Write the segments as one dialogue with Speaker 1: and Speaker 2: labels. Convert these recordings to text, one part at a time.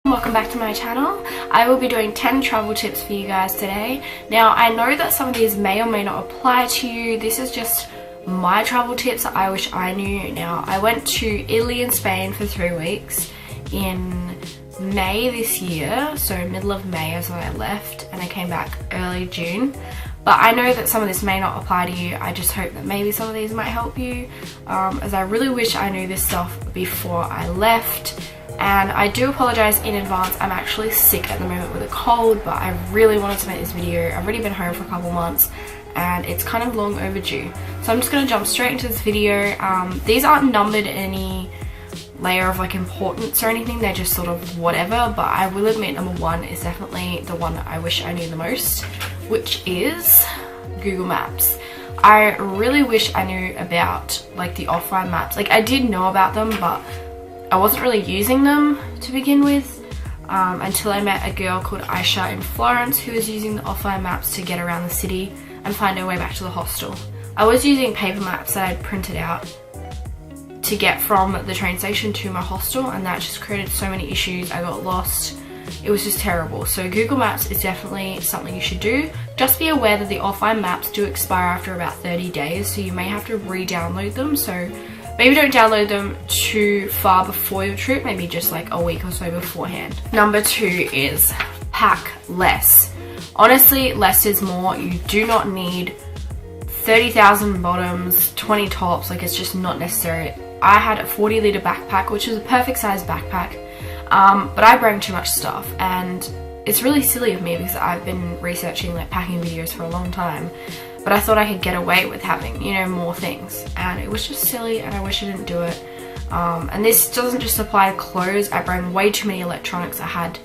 Speaker 1: Welcome back to my channel. I will be doing 10 travel tips for you guys today. Now I know that some of these may or may not apply to you. This is just my travel tips that I wish I knew. Now I went to Italy and Spain for 3 weeks in May this year, so middle of May is when I left, and I came back early June. But I know that some of this may not apply to you. I just hope that maybe some of these might help you, as I really wish I knew this stuff before I left. And I do apologise in advance. I'm actually sick at the moment with a cold, but I really wanted to make this video. I've already been home for a couple months and it's kind of long overdue. So I'm just going to jump straight into this video. These aren't numbered in any layer of like importance or anything, they're just sort of whatever, but I will admit number one is definitely the one that I wish I knew the most, which is Google Maps. I really wish I knew about like the offline maps. Like I did know about them, but I wasn't really using them to begin with until I met a girl called Aisha in Florence who was using the offline maps to get around the city and find her way back to the hostel. I was using paper maps that I'd printed out to get from the train station to my hostel, and that just created so many issues. I got lost. It was just terrible. So Google Maps is definitely something you should do. Just be aware that the offline maps do expire after about 30 days, so you may have to re-download them. So maybe don't download them too far before your trip, maybe just like a week or so beforehand. Number two is pack less. Honestly, less is more. You do not need 30,000 bottoms, 20 tops, like it's just not necessary. I had a 40-litre backpack, which is a perfect size backpack, but I bring too much stuff, and it's really silly of me because I've been researching like packing videos for a long time, but I thought I could get away with having, you know, more things, and it was just silly and I wish I didn't do it. And this doesn't just apply to clothes. I bring way too many electronics. I had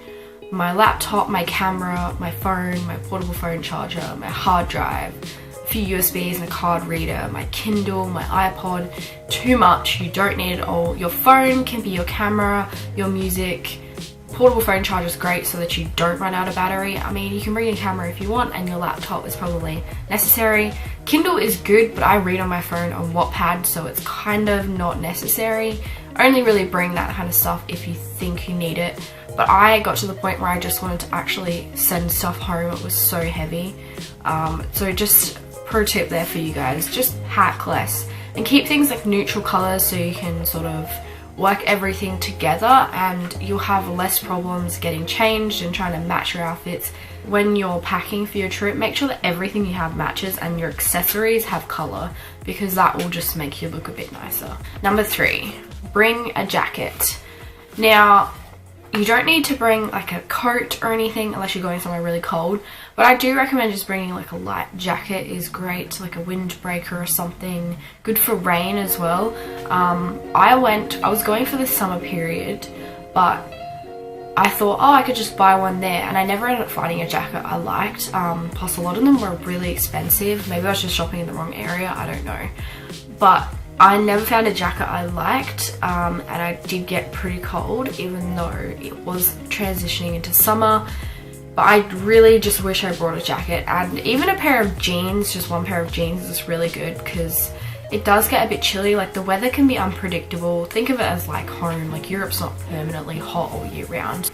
Speaker 1: my laptop, my camera, my phone, my portable phone charger, my hard drive, a few USBs and a card reader, my Kindle, my iPod. Too much. You don't need it all. Your phone can be your camera, your music. Portable phone charger is great so that you don't run out of battery. I mean, you can bring your camera if you want, and your laptop is probably necessary. Kindle is good, but I read on my phone on Wattpad, so it's kind of not necessary. Only really bring that kind of stuff if you think you need it. But I got to the point where I just wanted to actually send stuff home. It was so heavy. So just pro tip there for you guys, just pack less and keep things like neutral colors so you can sort of work everything together, and you'll have less problems getting changed and trying to match your outfits. When you're packing for your trip, make sure that everything you have matches and your accessories have color, because that will just make you look a bit nicer. Number three, bring a jacket. Now, you don't need to bring like a coat or anything unless you're going somewhere really cold, but I do recommend just bringing like a light jacket is great, like a windbreaker or something. Good for rain as well. I was going for the summer period, but I thought, oh, I could just buy one there, and I never ended up finding a jacket I liked. Plus a lot of them were really expensive. Maybe I was just shopping in the wrong area, I don't know. But I never found a jacket I liked, and I did get pretty cold even though it was transitioning into summer. But I really just wish I brought a jacket, and even a pair of jeans, just one pair of jeans is really good because it does get a bit chilly. Like the weather can be unpredictable. Think of it as like home, like Europe's not permanently hot all year round.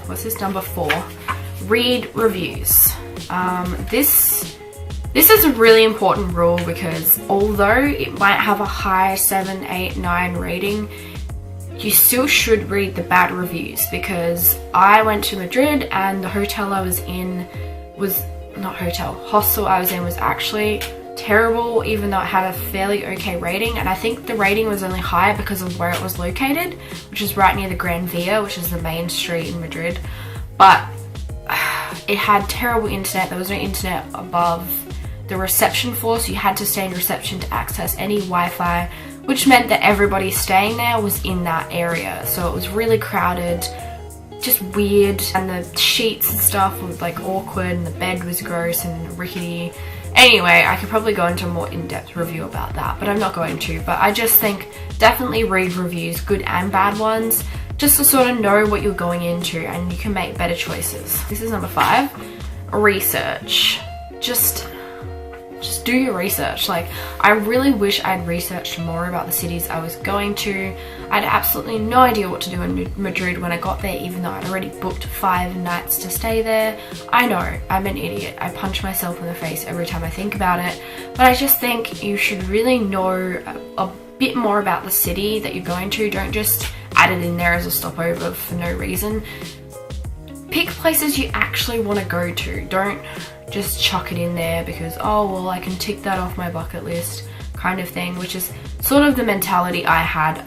Speaker 1: What's this? Number four, read reviews. This is a really important rule because although it might have a high 7, 8, 9 rating, you still should read the bad reviews, because I went to Madrid and the hostel I was in was actually terrible, even though it had a fairly okay rating, and I think the rating was only higher because of where it was located, which is right near the Gran Via, which is the main street in Madrid. But it had terrible internet. There was no internet above the reception floor, so you had to stay in reception to access any Wi-Fi, which meant that everybody staying there was in that area, so it was really crowded, just weird, and the sheets and stuff were like awkward, and the bed was gross and rickety. Anyway, I could probably go into a more in-depth review about that, but I'm not going to. But I just think definitely read reviews, good and bad ones, just to sort of know what you're going into, and you can make better choices. This is number five, research. Just just do your research. Like, I really wish I'd researched more about the cities I was going to. I had absolutely no idea what to do in Madrid when I got there, even though I'd already booked 5 nights to stay there. I know, I'm an idiot. I punch myself in the face every time I think about it, but I just think you should really know a bit more about the city that you're going to. Don't just add it in there as a stopover for no reason. Pick places you actually want to go to. Don't just chuck it in there because, oh well, I can tick that off my bucket list kind of thing, which is sort of the mentality I had,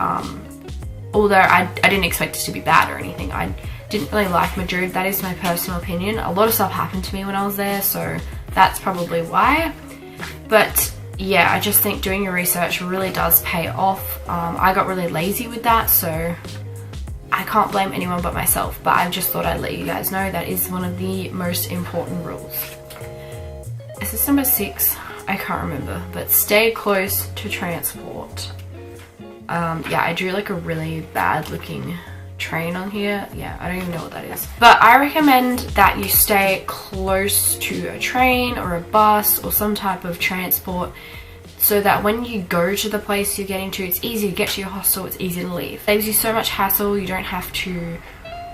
Speaker 1: although I didn't expect it to be bad or anything. I didn't really like Madrid. That is my personal opinion. A lot of stuff happened to me when I was there, so that's probably why. But yeah, I just think doing your research really does pay off. I got really lazy with that, so I can't blame anyone but myself, but I just thought I'd let you guys know that is one of the most important rules. Is this number 6? I can't remember, but stay close to transport. Yeah, I drew like a really bad looking train on here. Yeah, I don't even know what that is. But I recommend that you stay close to a train or a bus or some type of transport, so that when you go to the place you're getting to, it's easy to get to your hostel, it's easy to leave. It saves you so much hassle. You don't have to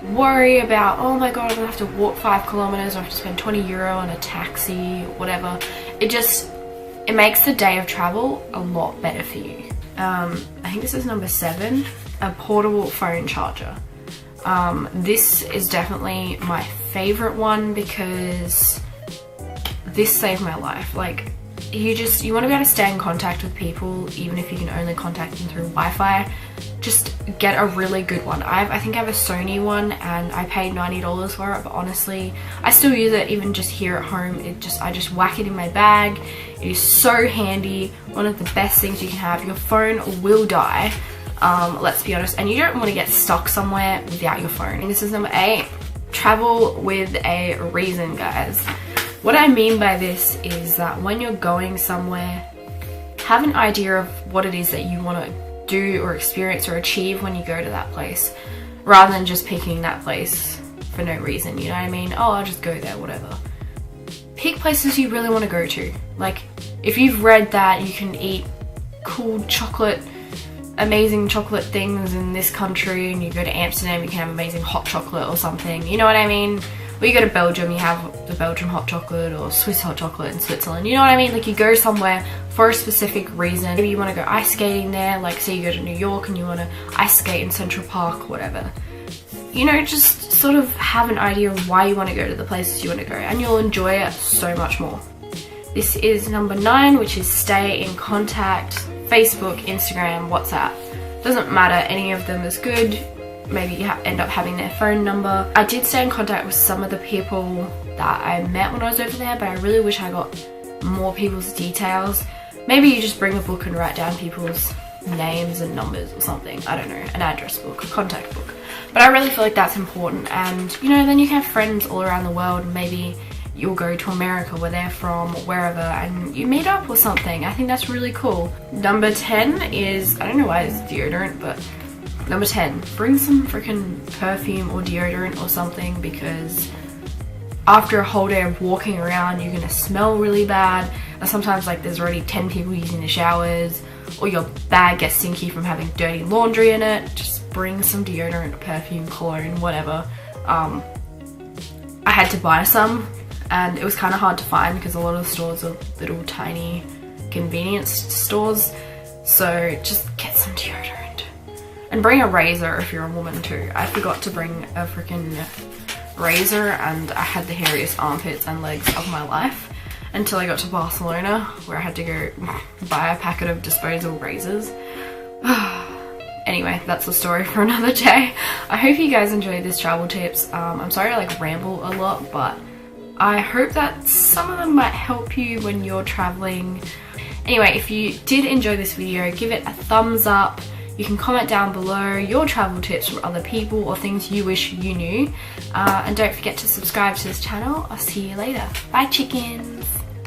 Speaker 1: worry about, oh my god, I'm gonna have to walk 5 kilometers or I have to spend 20 euro on a taxi or whatever. It makes the day of travel a lot better for you. I think this is number 7, a portable phone charger. This is definitely my favorite one because this saved my life. Like, you want to be able to stay in contact with people even if you can only contact them through Wi-Fi. Just get a really good one. I think I have a Sony one and I paid $90 for it, but honestly I still use it even just here at home. I just whack it in my bag. It is so handy. One of the best things you can have. Your phone will die, let's be honest, and you don't want to get stuck somewhere without your phone. And this is number 8, travel with a reason, guys. What I mean by this is that when you're going somewhere, have an idea of what it is that you want to do or experience or achieve when you go to that place, rather than just picking that place for no reason, you know what I mean? Oh, I'll just go there, whatever. Pick places you really want to go to. Like, if you've read that you can eat cool chocolate, amazing chocolate things in this country, and you go to Amsterdam, you can have amazing hot chocolate or something, you know what I mean? Or you go to Belgium, you have the Belgian hot chocolate, or Swiss hot chocolate in Switzerland, you know what I mean? Like, you go somewhere for a specific reason. Maybe you want to go ice skating there, like say you go to New York and you want to ice skate in Central Park, whatever. You know, just sort of have an idea of why you want to go to the places you want to go, and you'll enjoy it so much more. This is number 9, which is stay in contact. Facebook, Instagram, WhatsApp. Doesn't matter, any of them is good. Maybe you end up having their phone number. I did stay in contact with some of the people that I met when I was over there, but I really wish I got more people's details. Maybe you just bring a book and write down people's names and numbers or something. I don't know, an address book, a contact book. But I really feel like that's important, and you know, then you can have friends all around the world. Maybe you'll go to America where they're from, or wherever, and you meet up or something. I think that's really cool. Number 10 is, I don't know why it's deodorant, but number 10, bring some freaking perfume or deodorant or something, because after a whole day of walking around, you're gonna smell really bad. And sometimes, like, there's already 10 people using the showers, or your bag gets stinky from having dirty laundry in it. Just bring some deodorant, perfume, cologne, whatever. I had to buy some, and it was kind of hard to find because a lot of the stores are little tiny convenience stores. So just get some deodorant. And bring a razor if you're a woman too. I forgot to bring a freaking razor, and I had the hairiest armpits and legs of my life until I got to Barcelona, where I had to go buy a packet of disposable razors. Anyway, that's the story for another day. I hope you guys enjoyed this travel tips. I'm sorry I like ramble a lot, but I hope that some of them might help you when you're traveling. Anyway, if you did enjoy this video, give it a thumbs up. You can comment down below your travel tips from other people or things you wish you knew. And don't forget to subscribe to this channel. I'll see you later. Bye, chickens.